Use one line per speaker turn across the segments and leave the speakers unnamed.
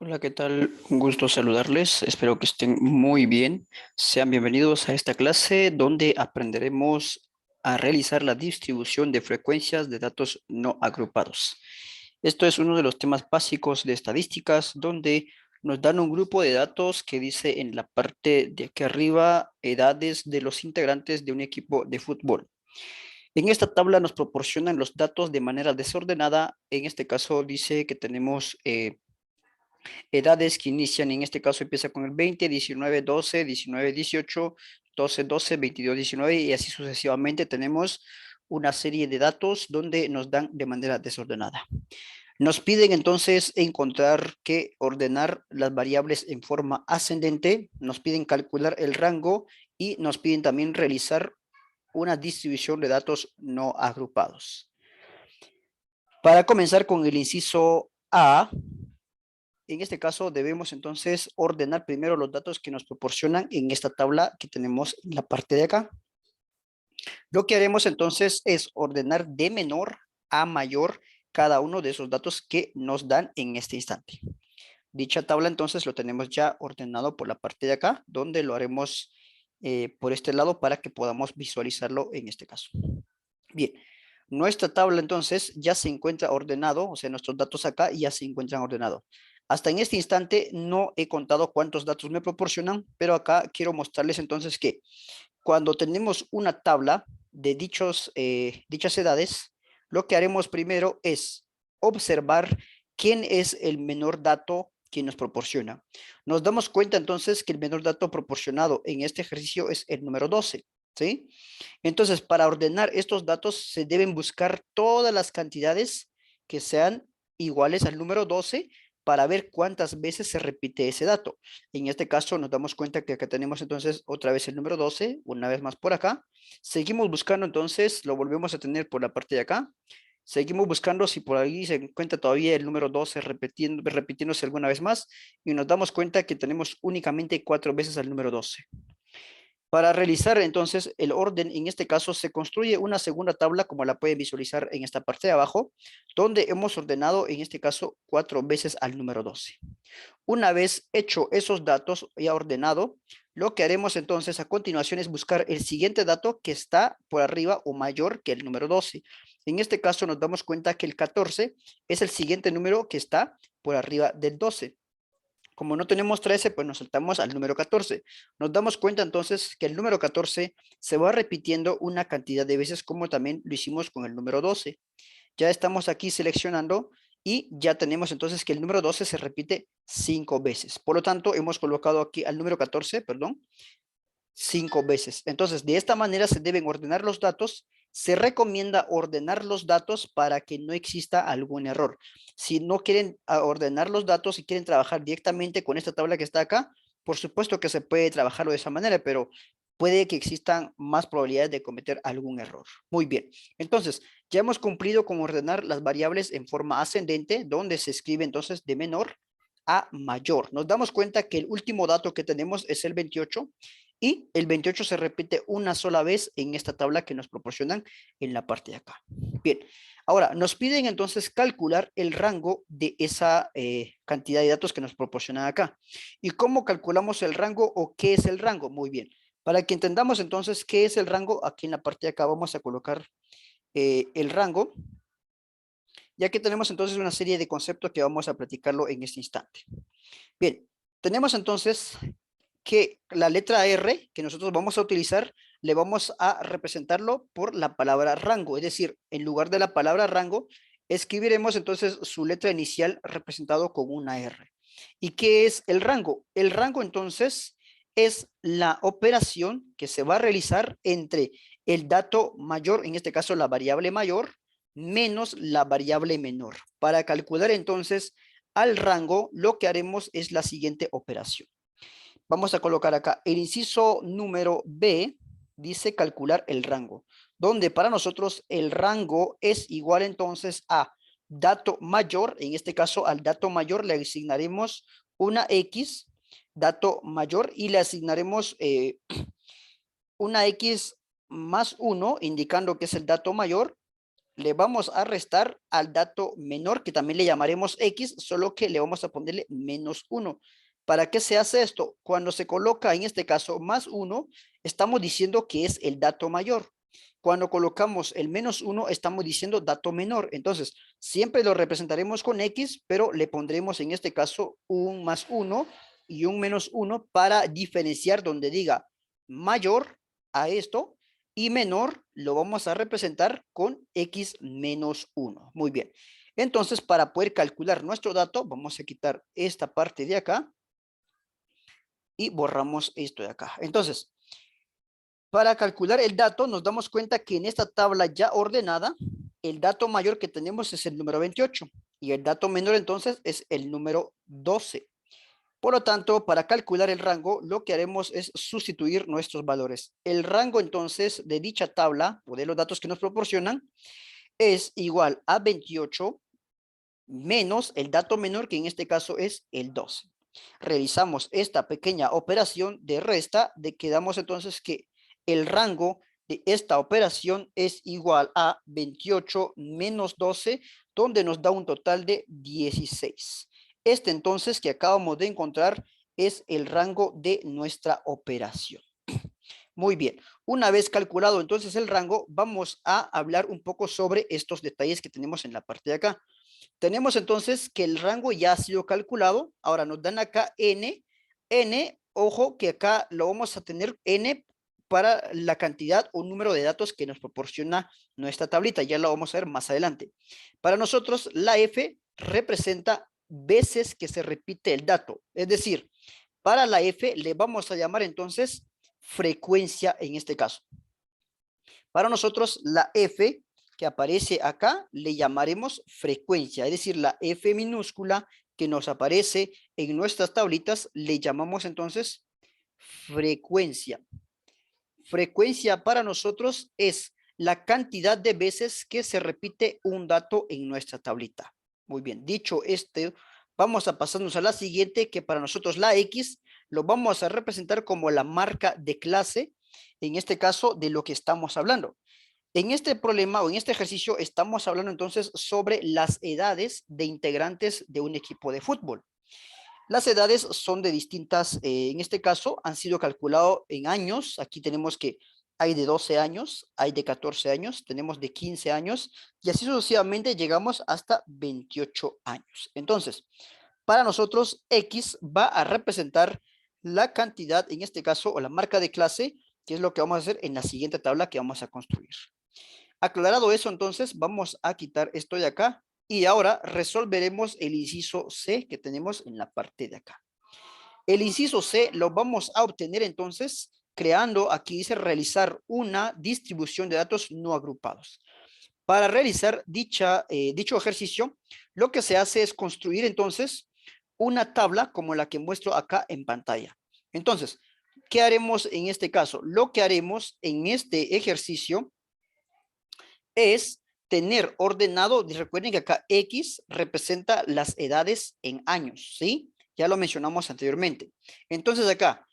Hola, ¿qué tal? Un gusto saludarles. Espero que estén muy bien. Sean bienvenidos a esta clase donde aprenderemos a realizar la distribución de frecuencias de datos no agrupados. Esto es uno de los temas básicos de estadísticas donde nos dan un grupo de datos que dice en la parte de aquí arriba edades de los integrantes de un equipo de fútbol. En esta tabla nos proporcionan los datos de manera desordenada. En este caso dice que tenemos edades que inician, en este caso empieza con el 20, 19, 12, 19, 18, 12, 12, 22, 19 y así sucesivamente tenemos una serie de datos donde nos dan de manera desordenada. Nos piden entonces encontrar que ordenar las variables en forma ascendente, nos piden calcular el rango y nos piden también realizar una distribución de datos no agrupados. Para comenzar con el inciso A, en este caso debemos entonces ordenar primero los datos que nos proporcionan en esta tabla que tenemos en la parte de acá. Lo que haremos entonces es ordenar de menor a mayor cada uno de esos datos que nos dan en este instante. Dicha tabla entonces lo tenemos ya ordenado por la parte de acá, donde lo haremos por este lado para que podamos visualizarlo en este caso. Bien, nuestra tabla entonces ya se encuentra ordenado, o sea, nuestros datos acá ya se encuentran ordenados. Hasta en este instante no he contado cuántos datos me proporcionan, pero acá quiero mostrarles entonces que cuando tenemos una tabla de dichas edades, lo que haremos primero es observar quién es el menor dato que nos proporciona. Nos damos cuenta entonces que el menor dato proporcionado en este ejercicio es el número 12, ¿sí? Entonces, para ordenar estos datos se deben buscar todas las cantidades que sean iguales al número 12 para ver cuántas veces se repite ese dato. En este caso nos damos cuenta que acá tenemos entonces otra vez el número 12, una vez más por acá. Seguimos buscando entonces, lo volvemos a tener por la parte de acá. Seguimos buscando si por ahí se encuentra todavía el número 12 repitiéndose alguna vez más y nos damos cuenta que tenemos únicamente 4 veces al número 12. Para realizar entonces el orden, en este caso se construye una segunda tabla como la pueden visualizar en esta parte de abajo, donde hemos ordenado en este caso 4 veces al número 12. Una vez hecho esos datos ya ordenado, lo que haremos entonces a continuación es buscar el siguiente dato que está por arriba o mayor que el número 12. En este caso nos damos cuenta que el 14 es el siguiente número que está por arriba del 12. Como no tenemos 13, pues nos saltamos al número 14. Nos damos cuenta entonces que el número 14 se va repitiendo una cantidad de veces como también lo hicimos con el número 12. Ya estamos aquí seleccionando y ya tenemos entonces que el número 12 se repite 5 veces. Por lo tanto, hemos colocado aquí al número 14, perdón, 5 veces. Entonces, de esta manera se deben ordenar los datos. Se recomienda ordenar los datos para que no exista algún error. Si no quieren ordenar los datos y quieren trabajar directamente con esta tabla que está acá, por supuesto que se puede trabajarlo de esa manera, pero puede que existan más probabilidades de cometer algún error. Muy bien. Entonces, ya hemos cumplido con ordenar las variables en forma ascendente, donde se escribe entonces de menor a mayor. Nos damos cuenta que el último dato que tenemos es el 28 y el 28 se repite una sola vez en esta tabla que nos proporcionan en la parte de acá. Bien, ahora nos piden entonces calcular el rango de esa cantidad de datos que nos proporcionan acá. ¿Y cómo calculamos el rango o qué es el rango? Muy bien, para que entendamos entonces qué es el rango, aquí en la parte de acá vamos a colocar el rango, ya que tenemos entonces una serie de conceptos que vamos a platicarlo en este instante. Bien, tenemos entonces que la letra R que nosotros vamos a utilizar, le vamos a representarlo por la palabra rango, es decir, en lugar de la palabra rango, escribiremos entonces su letra inicial representado con una R. ¿Y qué es el rango? El rango entonces es la operación que se va a realizar entre el dato mayor, en este caso la variable mayor, menos la variable menor. Para calcular entonces al rango, lo que haremos es la siguiente operación. Vamos a colocar acá el inciso número B, dice calcular el rango, donde para nosotros el rango es igual entonces a dato mayor, en este caso al dato mayor le asignaremos una X, dato mayor, y le asignaremos una X más 1, indicando que es el dato mayor, le vamos a restar al dato menor, que también le llamaremos X, solo que le vamos a ponerle -1. ¿Para qué se hace esto? Cuando se coloca en este caso +1, estamos diciendo que es el dato mayor. Cuando colocamos el -1, estamos diciendo dato menor. Entonces, siempre lo representaremos con X, pero le pondremos en este caso un +1 y un -1 para diferenciar donde diga mayor a esto y menor lo vamos a representar con X-1. Muy bien. Entonces, para poder calcular nuestro dato, vamos a quitar esta parte de acá y borramos esto de acá. Entonces, para calcular el dato, nos damos cuenta que en esta tabla ya ordenada, el dato mayor que tenemos es el número 28 y el dato menor entonces es el número 12. Por lo tanto, para calcular el rango, lo que haremos es sustituir nuestros valores. El rango entonces de dicha tabla o de los datos que nos proporcionan es igual a 28 menos el dato menor, que en este caso es el 12. Realizamos esta pequeña operación de resta, de que damos entonces que el rango de esta operación es igual a 28 menos 12, donde nos da un total de 16. Este entonces que acabamos de encontrar es el rango de nuestra operación. Muy bien, una vez calculado entonces el rango, vamos a hablar un poco sobre estos detalles que tenemos en la parte de acá. Tenemos entonces que el rango ya ha sido calculado. Ahora nos dan acá n. N, ojo que acá lo vamos a tener n para la cantidad o número de datos que nos proporciona nuestra tablita. Ya lo vamos a ver más adelante. Para nosotros la f representa veces que se repite el dato. Es decir, para la f le vamos a llamar entonces frecuencia en este caso. Para nosotros la f que aparece acá le llamaremos frecuencia, es decir, la F minúscula que nos aparece en nuestras tablitas le llamamos entonces frecuencia. Frecuencia para nosotros es la cantidad de veces que se repite un dato en nuestra tablita. Muy bien, dicho este, vamos a pasarnos a la siguiente, que para nosotros la X lo vamos a representar como la marca de clase, en este caso de lo que estamos hablando. En este problema o en este ejercicio estamos hablando entonces sobre las edades de integrantes de un equipo de fútbol. Las edades son de distintas, en este caso han sido calculados en años. Aquí tenemos que hay de 12 años, hay de 14 años, tenemos de 15 años y así sucesivamente llegamos hasta 28 años. Entonces, para nosotros X va a representar la cantidad, en este caso, o la marca de clase, que es lo que vamos a hacer en la siguiente tabla que vamos a construir. Aclarado eso, entonces vamos a quitar esto de acá y ahora resolveremos el inciso C que tenemos en la parte de acá. El inciso C lo vamos a obtener entonces creando, aquí dice realizar una distribución de datos no agrupados. Para realizar dicho ejercicio, lo que se hace es construir entonces una tabla como la que muestro acá en pantalla. Entonces, ¿qué haremos en este caso? Lo que haremos en este ejercicio es tener ordenado, recuerden que acá X representa las edades en años, ¿sí? Ya lo mencionamos anteriormente. Entonces acá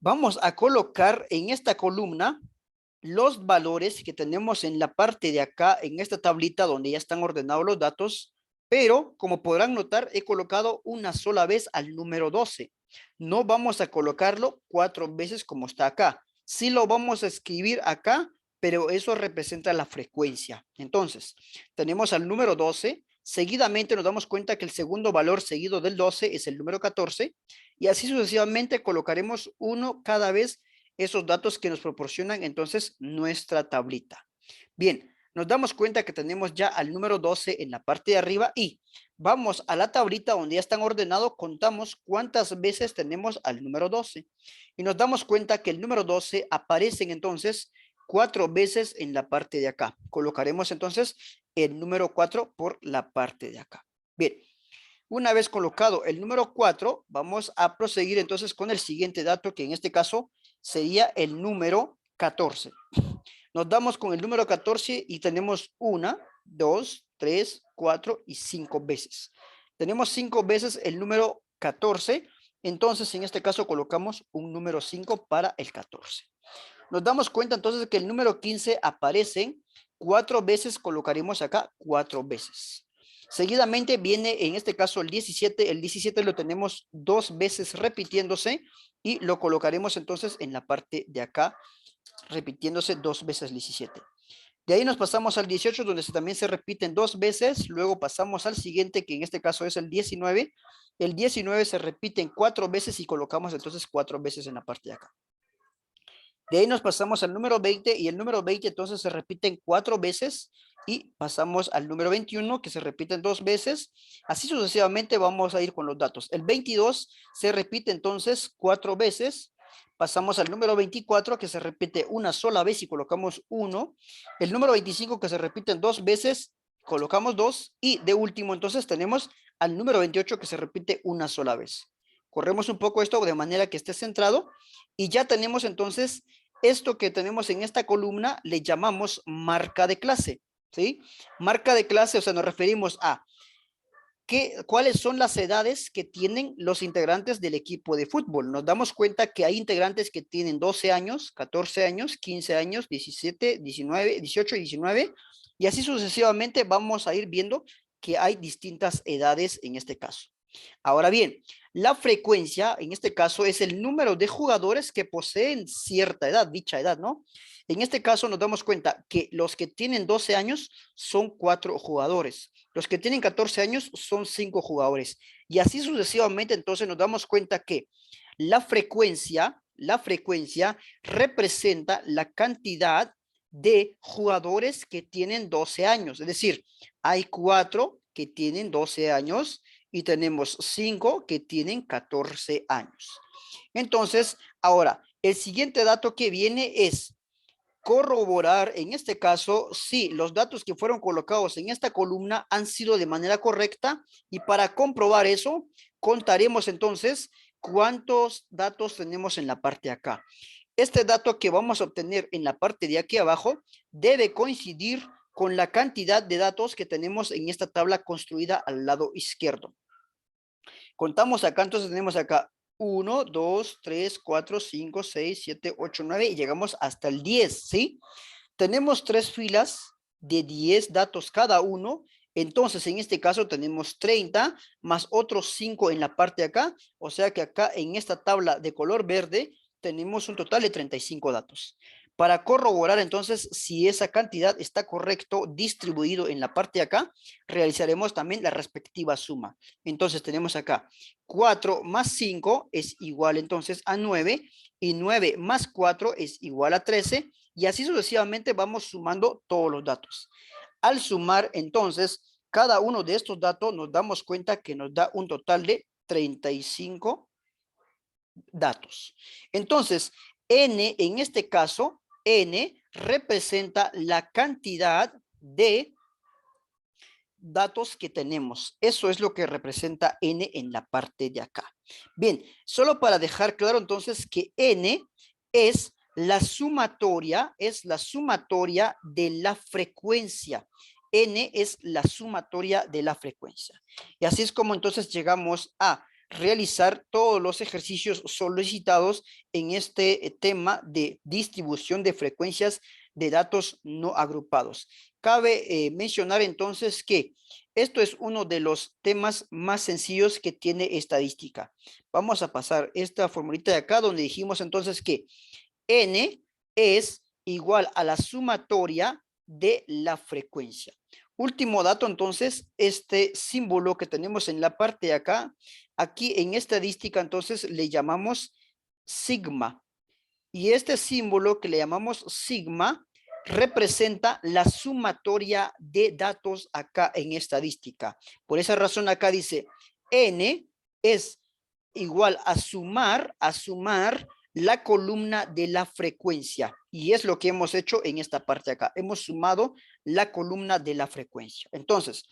vamos a colocar en esta columna los valores que tenemos en la parte de acá, en esta tablita donde ya están ordenados los datos, pero como podrán notar, he colocado una sola vez al número 12. No vamos a colocarlo 4 veces como está acá. Sí lo vamos a escribir acá, pero eso representa la frecuencia. Entonces, tenemos al número 12, seguidamente nos damos cuenta que el segundo valor seguido del 12 es el número 14, y así sucesivamente colocaremos uno cada vez esos datos que nos proporcionan entonces nuestra tablita. Bien, nos damos cuenta que tenemos ya al número 12 en la parte de arriba y vamos a la tablita donde ya están ordenados, contamos cuántas veces tenemos al número 12 y nos damos cuenta que el número 12 aparecen entonces 4 veces en la parte de acá. Colocaremos entonces el número 4 por la parte de acá. Bien, una vez colocado el número 4, vamos a proseguir entonces con el siguiente dato, que en este caso sería el número 14. Nos damos con el número 14 y tenemos 1, 2, 3, 4 y 5 veces. Tenemos 5 veces el número 14, entonces en este caso colocamos un número 5 para el 14. Nos damos cuenta entonces que el número 15 aparece 4 veces colocaremos acá 4 veces. Seguidamente viene en este caso el 17. El 17 lo tenemos 2 veces repitiéndose y lo colocaremos entonces en la parte de acá, repitiéndose 2 veces el 17. De ahí nos pasamos al 18, donde también se repiten 2 veces. Luego pasamos al siguiente, que en este caso es el 19. El 19 se repiten 4 veces y colocamos entonces 4 veces en la parte de acá. De ahí nos pasamos al número 20 y el número 20 entonces se repiten 4 veces y pasamos al número 21 que se repiten 2 veces. Así sucesivamente vamos a ir con los datos. El 22 se repite entonces 4 veces. Pasamos al número 24 que se repite una sola vez y colocamos 1. El número 25 que se repiten 2 veces, colocamos 2. Y de último entonces tenemos al número 28 que se repite una sola vez. Corremos un poco esto de manera que esté centrado y ya tenemos entonces esto que tenemos en esta columna, le llamamos marca de clase, ¿sí? Marca de clase, o sea, nos referimos a cuáles son las edades que tienen los integrantes del equipo de fútbol. Nos damos cuenta que hay integrantes que tienen 12 años, 14 años, 15 años, 17, 19, 18 y 19, y así sucesivamente vamos a ir viendo que hay distintas edades en este caso. Ahora bien, la frecuencia, en este caso, es el número de jugadores que poseen cierta edad, dicha edad, ¿no? En este caso nos damos cuenta que los que tienen 12 años son 4 jugadores. Los que tienen 14 años son 5 jugadores. Y así sucesivamente, entonces nos damos cuenta que la frecuencia representa la cantidad de jugadores que tienen 12 años. Es decir, hay 4 que tienen 12 años y tenemos 5 que tienen 14 años. Entonces, ahora, el siguiente dato que viene es corroborar, en este caso, si los datos que fueron colocados en esta columna han sido de manera correcta, y para comprobar eso, contaremos entonces cuántos datos tenemos en la parte de acá. Este dato que vamos a obtener en la parte de aquí abajo debe coincidir con la cantidad de datos que tenemos en esta tabla construida al lado izquierdo. Contamos acá, entonces tenemos acá 1, 2, 3, 4, 5, 6, 7, 8, 9 y llegamos hasta el 10, ¿sí? Tenemos 3 filas de 10 datos cada uno. Entonces, en este caso tenemos 30 más otros 5 en la parte de acá. O sea que acá en esta tabla de color verde tenemos un total de 35 datos. Para corroborar entonces si esa cantidad está correcto distribuido en la parte de acá, realizaremos también la respectiva suma. Entonces tenemos acá 4 más 5 es igual entonces a 9 y 9 más 4 es igual a 13 y así sucesivamente vamos sumando todos los datos. Al sumar entonces cada uno de estos datos nos damos cuenta que nos da un total de 35 datos. Entonces, n en este caso, n representa la cantidad de datos que tenemos. Eso es lo que representa n en la parte de acá. Bien, solo para dejar claro entonces que n es la sumatoria de la frecuencia. N es la sumatoria de la frecuencia. Y así es como entonces llegamos a realizar todos los ejercicios solicitados en este tema de distribución de frecuencias de datos no agrupados. Cabe mencionar entonces que esto es uno de los temas más sencillos que tiene estadística. Vamos a pasar esta formulita de acá donde dijimos entonces que n es igual a la sumatoria de la frecuencia. Último dato entonces, este símbolo que tenemos en la parte de acá, aquí en estadística entonces le llamamos sigma. Y este símbolo que le llamamos sigma representa la sumatoria de datos acá en estadística. Por esa razón acá dice n es igual a sumar la columna de la frecuencia. Y es lo que hemos hecho en esta parte de acá. Hemos sumado la columna de la frecuencia. Entonces,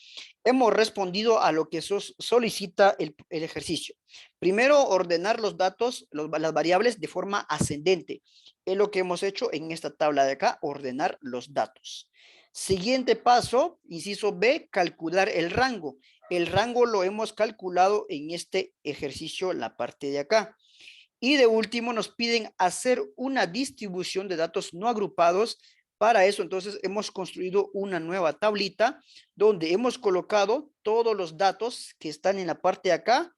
hemos respondido a lo que solicita el ejercicio. Primero, ordenar los datos, las variables de forma ascendente. Es lo que hemos hecho en esta tabla de acá, ordenar los datos. Siguiente paso, inciso B, calcular el rango. El rango lo hemos calculado en este ejercicio, la parte de acá. Y de último nos piden hacer una distribución de datos no agrupados Para eso, entonces, hemos construido una nueva tablita donde hemos colocado todos los datos que están en la parte de acá,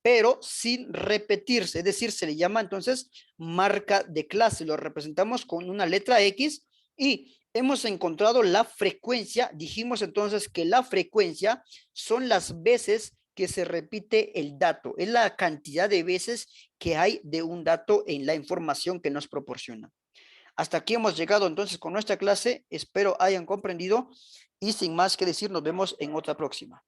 pero sin repetirse. Es decir, se le llama entonces marca de clase. Lo representamos con una letra X y hemos encontrado la frecuencia. Dijimos entonces que la frecuencia son las veces que se repite el dato. Es la cantidad de veces que hay de un dato en la información que nos proporciona. Hasta aquí hemos llegado entonces con nuestra clase. Espero hayan comprendido y sin más que decir, nos vemos en otra próxima.